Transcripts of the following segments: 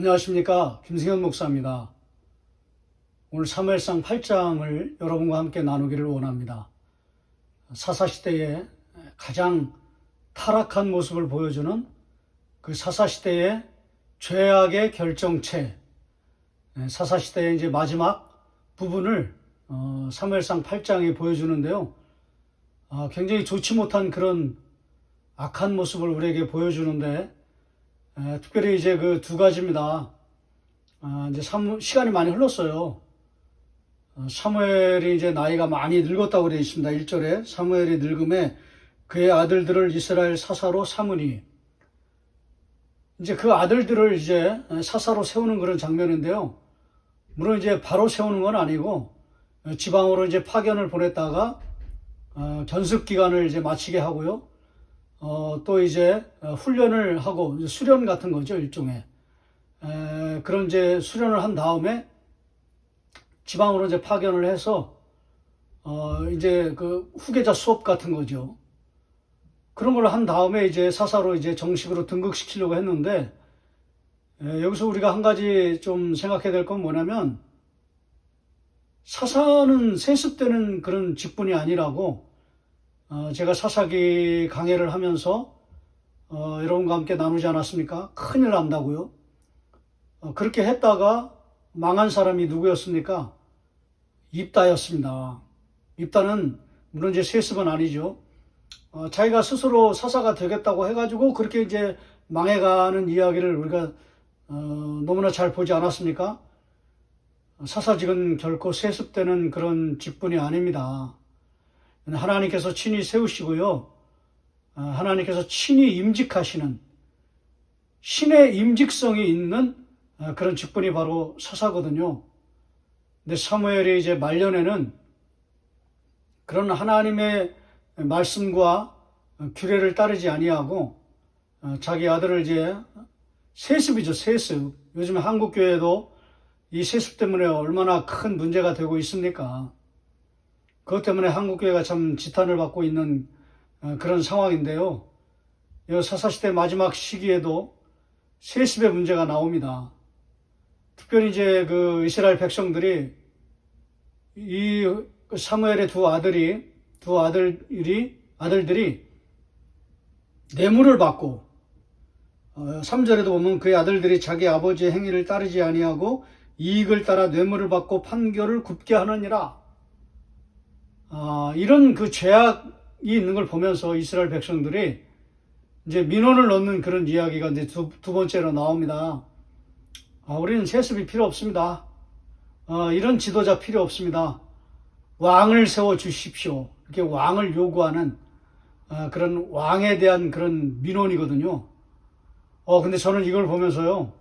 안녕하십니까, 김승현 목사입니다. 오늘 사무엘상 8장을 여러분과 함께 나누기를 원합니다. 사사시대의 가장 타락한 모습을 보여주는 그 사사시대의 죄악의 결정체, 사사시대의 이제 마지막 부분을 사무엘상 8장이 보여주는데요. 굉장히 좋지 못한 그런 악한 모습을 우리에게 보여주는데, 특별히 이제 그 두 가지입니다. 이제 시간이 많이 흘렀어요. 사무엘이 이제 나이가 많이 늙었다고 되어 있습니다. 1절에 사무엘이 늙음에 그의 아들들을 이스라엘 사사로 삼으니, 이제 그 아들들을 이제 사사로 세우는 그런 장면인데요. 물론 이제 바로 세우는 건 아니고 지방으로 이제 파견을 보냈다가 견습 기간을 이제 마치게 하고요. 또 이제 훈련을 하고 수련 같은 거죠, 일종의. 그런 이제 수련을 한 다음에 지방으로 이제 파견을 해서 이제 그 후계자 수업 같은 거죠. 그런 걸 한 다음에 이제 사사로 이제 정식으로 등극시키려고 했는데, 여기서 우리가 한 가지 좀 생각해야 될 건 뭐냐면, 사사는 세습되는 그런 직분이 아니라고, 제가 사사기 강해를 하면서 여러분과 함께 나누지 않았습니까? 큰일 난다고요. 그렇게 했다가 망한 사람이 누구였습니까? 입다였습니다. 입다는 물론 이제 세습은 아니죠. 자기가 스스로 사사가 되겠다고 해가지고 그렇게 이제 망해가는 이야기를 우리가 너무나 잘 보지 않았습니까? 사사직은 결코 세습되는 그런 직분이 아닙니다. 하나님께서 친히 세우시고요. 하나님께서 친히 임직하시는 신의 임직성이 있는 그런 직분이 바로 사사거든요. 근데 사무엘이 이제 말년에는 그런 하나님의 말씀과 규례를 따르지 아니하고 자기 아들을 이제 세습이죠, 세습. 요즘에 한국 교회도 이 세습 때문에 얼마나 큰 문제가 되고 있습니까? 그것 때문에 한국교회가 참 지탄을 받고 있는 그런 상황인데요. 이 사사시대 마지막 시기에도 세습의 문제가 나옵니다. 특별히 이제 그 이스라엘 백성들이 이 사무엘의 두 아들들이 뇌물을 받고, 3절에도 보면 그의 아들들이 자기 아버지의 행위를 따르지 아니하고 이익을 따라 뇌물을 받고 판결을 굽게 하느니라. 이런 그 죄악이 있는 걸 보면서 이스라엘 백성들이 이제 민원을 넣는 그런 이야기가 이제 두 번째로 나옵니다. 우리는 세습이 필요 없습니다. 이런 지도자 필요 없습니다. 왕을 세워 주십시오. 이렇게 왕을 요구하는 그런 왕에 대한 그런 민원이거든요. 근데 저는 이걸 보면서요,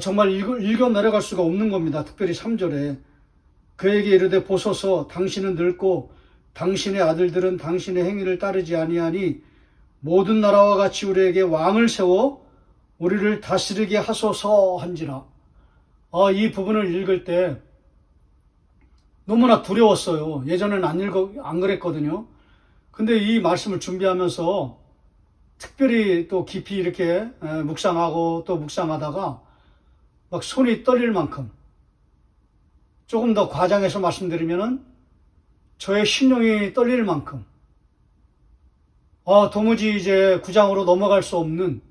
정말 읽어 내려갈 수가 없는 겁니다. 특별히 3절에 그에게 이르되 보소서, 당신은 늙고 당신의 아들들은 당신의 행위를 따르지 아니하니 모든 나라와 같이 우리에게 왕을 세워 우리를 다스리게 하소서 한지라. 이 부분을 읽을 때 너무나 두려웠어요. 예전에는 안 그랬거든요. 근데 이 말씀을 준비하면서 특별히 또 깊이 이렇게 묵상하고 또 묵상하다가 막 손이 떨릴 만큼, 조금 더 과장해서 말씀드리면은 저의 심령이 떨릴 만큼, 도무지 이제 구장으로 넘어갈 수 없는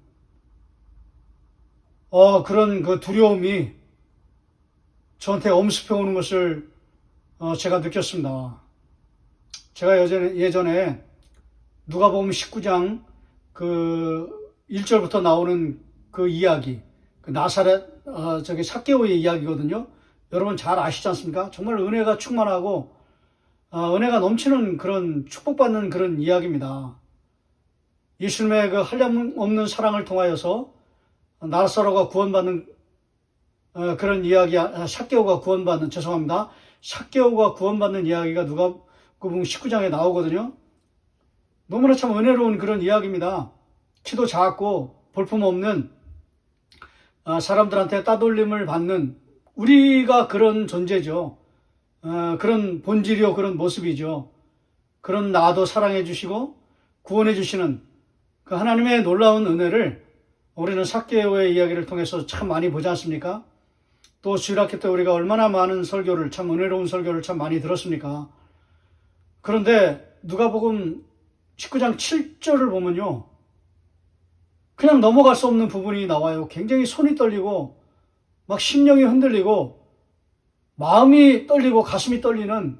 그런 그 두려움이 저한테 엄습해 오는 것을 제가 느꼈습니다. 제가 예전에 누가복음 19장 그 1절부터 나오는 그 이야기, 그 나사렛 삭개오의 이야기거든요. 여러분 잘 아시지 않습니까? 정말 은혜가 충만하고 은혜가 넘치는 그런 축복받는 그런 이야기입니다. 예수님의 그 한량없는 사랑을 통하여서 나사로가 구원받는 그런 이야기, 삭개오가 구원받는 이야기가 누가복음 19장에 나오거든요. 너무나 참 은혜로운 그런 이야기입니다. 키도 작고 볼품없는 사람들한테 따돌림을 받는 우리가 그런 존재죠. 그런 본질이요, 그런 모습이죠. 그런 나도 사랑해 주시고 구원해 주시는 그 하나님의 놀라운 은혜를 우리는 삭개오의 이야기를 통해서 참 많이 보지 않습니까? 또 주일학교 때 우리가 얼마나 많은 설교를, 참 은혜로운 설교를 참 많이 들었습니까? 그런데 누가복음 19장 7절을 보면요, 그냥 넘어갈 수 없는 부분이 나와요. 굉장히 손이 떨리고 막 심령이 흔들리고 마음이 떨리고 가슴이 떨리는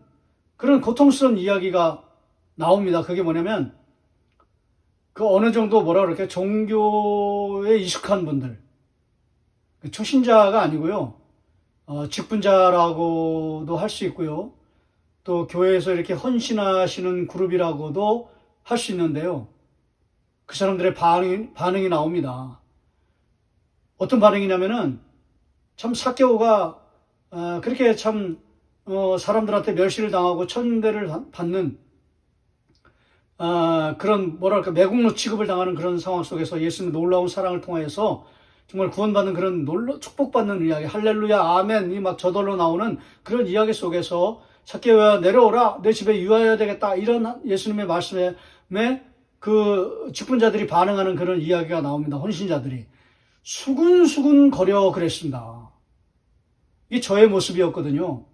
그런 고통스러운 이야기가 나옵니다. 그게 뭐냐면 그 어느 정도 뭐라 그럴까요? 종교에 익숙한 분들, 초신자가 아니고요, 직분자라고도 할 수 있고요, 또 교회에서 이렇게 헌신하시는 그룹이라고도 할 수 있는데요. 그 사람들의 반응이 나옵니다. 어떤 반응이냐면은 참 삭개오가 그렇게 참 사람들한테 멸시를 당하고 천대를 받는 그런 뭐랄까 매국노 취급을 당하는 그런 상황 속에서 예수님의 놀라운 사랑을 통하여서 정말 구원받는 그런 축복받는 이야기, 할렐루야 아멘이 막 저절로 나오는 그런 이야기 속에서 삭개오야 내려오라, 내 집에 유하여야 되겠다, 이런 예수님의 말씀에 그 직분자들이 반응하는 그런 이야기가 나옵니다. 헌신자들이 수근수근 거려 그랬습니다. 이게 저의 모습이었거든요.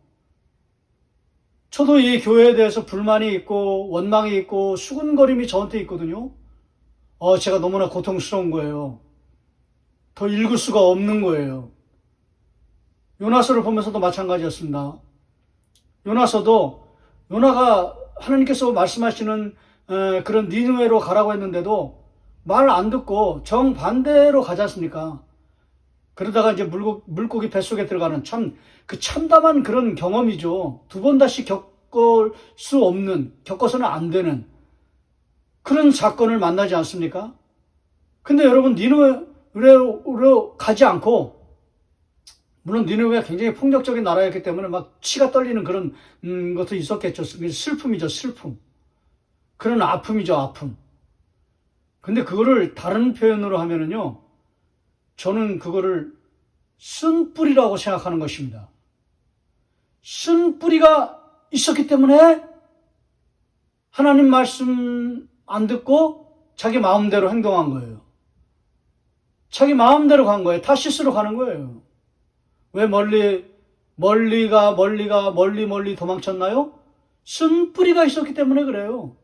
저도 이 교회에 대해서 불만이 있고 원망이 있고 수근거림이 저한테 있거든요. 제가 너무나 고통스러운 거예요. 더 읽을 수가 없는 거예요. 요나서를 보면서도 마찬가지였습니다. 요나가 하나님께서 말씀하시는 그런 니느웨로 가라고 했는데도 말 안 듣고 정반대로 가지 않습니까? 그러다가 이제 물고기 뱃속에 들어가는 그 참담한 그런 경험이죠. 두 번 다시 겪어서는 안 되는 그런 사건을 만나지 않습니까? 근데 여러분, 니느웨로 가지 않고, 물론 니느웨가 굉장히 폭력적인 나라였기 때문에 막 치가 떨리는 그런 것도 있었겠죠. 슬픔이죠, 슬픔. 그런 아픔이죠, 아픔. 근데 그거를 다른 표현으로 하면은요, 저는 그거를 쓴뿌리라고 생각하는 것입니다. 쓴뿌리가 있었기 때문에 하나님 말씀 안 듣고 자기 마음대로 행동한 거예요. 자기 마음대로 간 거예요. 타시스로 가는 거예요. 왜 멀리 도망쳤나요? 쓴뿌리가 있었기 때문에 그래요.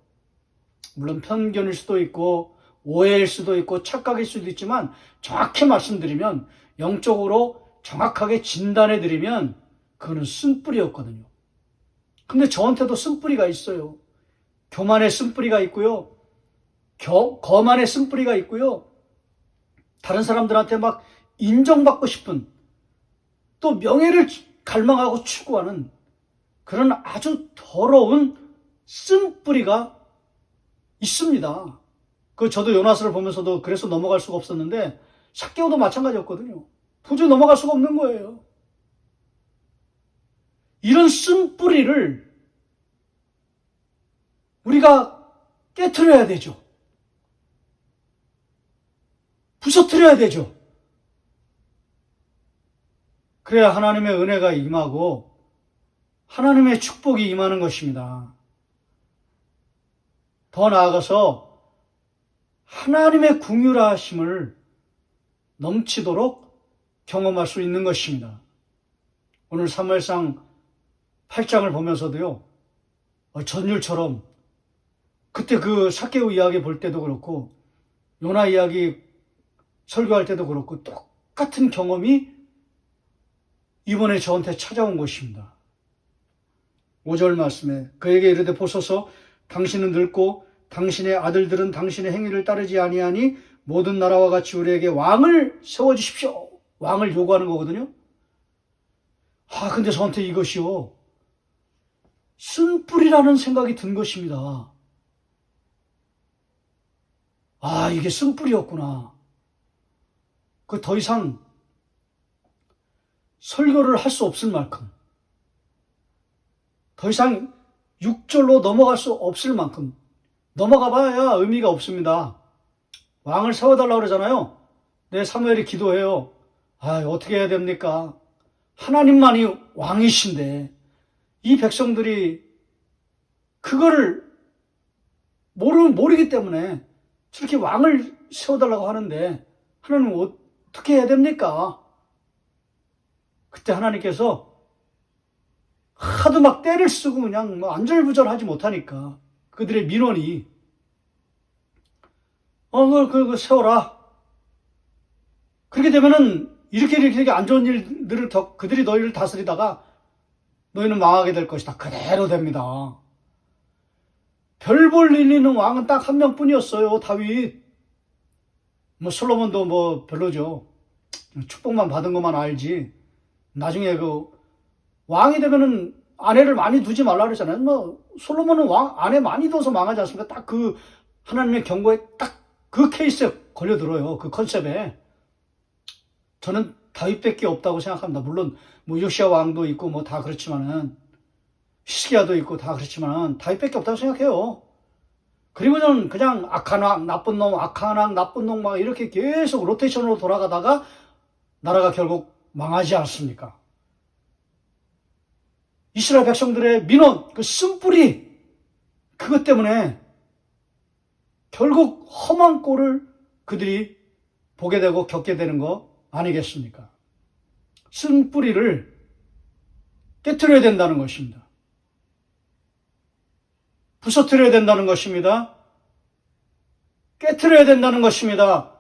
물론 편견일 수도 있고 오해일 수도 있고 착각일 수도 있지만, 정확히 말씀드리면, 영적으로 정확하게 진단해드리면 그거는 쓴뿌리였거든요. 근데 저한테도 쓴뿌리가 있어요. 교만의 쓴뿌리가 있고요, 거만의 쓴뿌리가 있고요, 다른 사람들한테 막 인정받고 싶은, 또 명예를 갈망하고 추구하는 그런 아주 더러운 쓴뿌리가 있습니다. 저도 요나스를 보면서도 그래서 넘어갈 수가 없었는데, 삭개오도 마찬가지였거든요. 도저히 넘어갈 수가 없는 거예요. 이런 쓴뿌리를 우리가 깨트려야 되죠. 부서뜨려야 되죠. 그래야 하나님의 은혜가 임하고 하나님의 축복이 임하는 것입니다. 더 나아가서 하나님의 긍휼하심을 넘치도록 경험할 수 있는 것입니다. 오늘 사무엘상 8장을 보면서도요, 전율처럼 그때 그 삭개오 이야기 볼 때도 그렇고 요나 이야기 설교할 때도 그렇고 똑같은 경험이 이번에 저한테 찾아온 것입니다. 5절 말씀에 그에게 이르되 보소서, 당신은 늙고 당신의 아들들은 당신의 행위를 따르지 아니하니 모든 나라와 같이 우리에게 왕을 세워주십시오. 왕을 요구하는 거거든요. 근데 저한테 이것이요, 쓴뿌리라는 생각이 든 것입니다. 이게 쓴뿌리였구나. 더 이상 설교를 할 수 없을 만큼, 더 이상 6절로 넘어갈 수 없을 만큼, 넘어가 봐야 의미가 없습니다. 왕을 세워달라고 그러잖아요. 네, 사무엘이 기도해요. 어떻게 해야 됩니까? 하나님만이 왕이신데 이 백성들이 그거를 모르기 때문에 저렇게 왕을 세워달라고 하는데 하나님 어떻게 해야 됩니까? 그때 하나님께서 하도 막 때를 쓰고 그냥 뭐 안절부절하지 못하니까 그들의 민원이 그거 세워라. 그렇게 되면은 이렇게 안 좋은 일들을 그들이 너희를 다스리다가 너희는 망하게 될 것이다. 그대로 됩니다. 별 볼 일 있는 왕은 딱 한 명뿐이었어요. 다윗. 뭐 솔로몬도 뭐 별로죠. 축복만 받은 것만 알지. 나중에 그 왕이 되면은 아내를 많이 두지 말라 그랬잖아요. 뭐 솔로몬은 아내 많이 둬서 망하지 않습니까? 딱 그 하나님의 경고에 딱 그 케이스에 걸려들어요. 그 컨셉에. 저는 다윗밖에 없다고 생각합니다. 물론 뭐 요시야 왕도 있고 뭐 다 그렇지만은 히스기야도 있고 다 그렇지만은 다윗밖에 없다고 생각해요. 그리고 저는 그냥 악한 왕, 나쁜 놈, 악한 왕, 나쁜 놈 막 이렇게 계속 로테이션으로 돌아가다가 나라가 결국 망하지 않습니까? 이스라엘 백성들의 민원, 그 쓴뿌리, 그것 때문에 결국 험한 꼴을 그들이 보게 되고 겪게 되는 거 아니겠습니까? 쓴뿌리를 깨트려야 된다는 것입니다. 부서뜨려야 된다는 것입니다. 깨트려야 된다는 것입니다.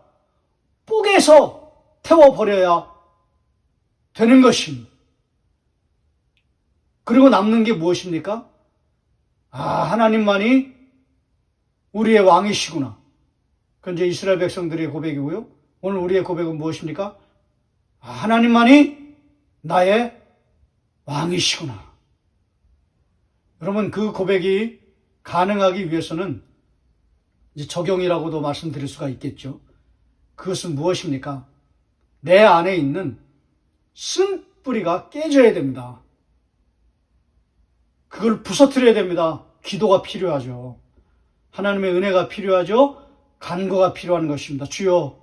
뽀개서 태워버려야 되는 것입니다. 그리고 남는 게 무엇입니까? 하나님만이 우리의 왕이시구나. 그건 이제 이스라엘 백성들의 고백이고요. 오늘 우리의 고백은 무엇입니까? 하나님만이 나의 왕이시구나. 여러분, 그 고백이 가능하기 위해서는 이제 적용이라고도 말씀드릴 수가 있겠죠. 그것은 무엇입니까? 내 안에 있는 쓴뿌리가 깨져야 됩니다. 그걸 부서뜨려야 됩니다. 기도가 필요하죠. 하나님의 은혜가 필요하죠. 간구가 필요한 것입니다. 주여,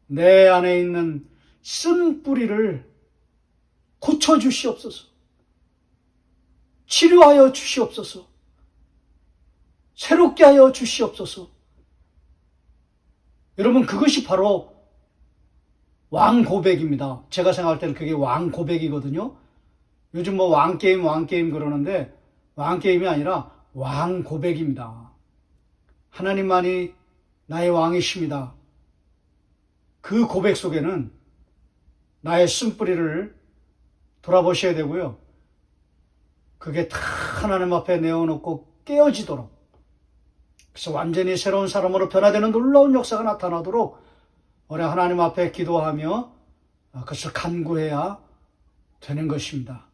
내 안에 있는 쓴뿌리를 고쳐주시옵소서. 치료하여 주시옵소서. 새롭게 하여 주시옵소서. 여러분, 그것이 바로 왕고백입니다. 제가 생각할 때는 그게 왕고백이거든요. 요즘 뭐 왕게임 그러는데 왕게임이 아니라 왕고백입니다. 하나님만이 나의 왕이십니다. 그 고백 속에는 나의 쓴뿌리를 돌아보셔야 되고요. 그게 다 하나님 앞에 내어놓고 깨어지도록, 그래서 완전히 새로운 사람으로 변화되는 놀라운 역사가 나타나도록 우리 하나님 앞에 기도하며 그것을 간구해야 되는 것입니다.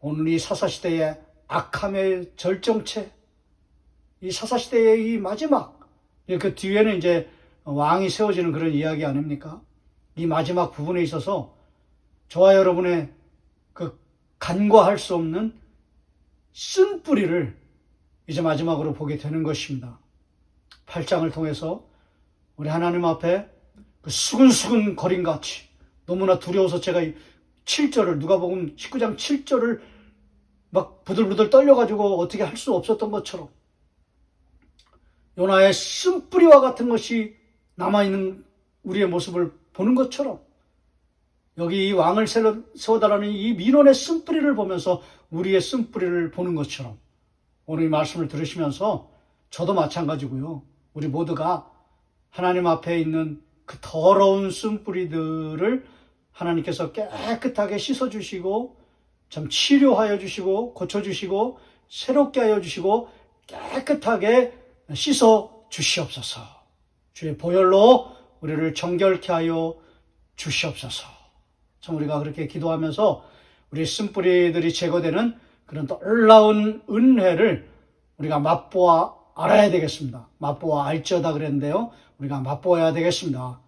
오늘 이 사사시대의 악함의 절정체, 이 사사시대의 이 마지막, 그 뒤에는 이제 왕이 세워지는 그런 이야기 아닙니까? 이 마지막 부분에 있어서 저와 여러분의 그 간과할 수 없는 쓴뿌리를 이제 마지막으로 보게 되는 것입니다. 8장을 통해서 우리 하나님 앞에 그 수근수근 거린같이 너무나 두려워서 제가 7절을, 누가복음 19장 7절을 막 부들부들 떨려가지고 어떻게 할 수 없었던 것처럼 요나의 쓴뿌리와 같은 것이 남아있는 우리의 모습을 보는 것처럼 여기 이 왕을 세워달라는 이 민원의 쓴뿌리를 보면서 우리의 쓴뿌리를 보는 것처럼 오늘 이 말씀을 들으시면서 저도 마찬가지고요. 우리 모두가 하나님 앞에 있는 그 더러운 쓴뿌리들을 하나님께서 깨끗하게 씻어주시고 참 치료하여 주시고 고쳐주시고 새롭게 하여 주시고 깨끗하게 씻어 주시옵소서. 주의 보혈로 우리를 정결케 하여 주시옵소서. 참 우리가 그렇게 기도하면서 우리 쓴뿌리들이 제거되는 그런 놀라운 은혜를 우리가 맛보아 알아야 되겠습니다. 맛보아 알지어다 그랬는데요. 우리가 맛보아야 되겠습니다.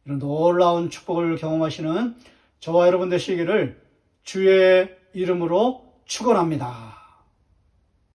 이런 놀라운 축복을 경험하시는 저와 여러분 되시기를 주의 이름으로 축원합니다.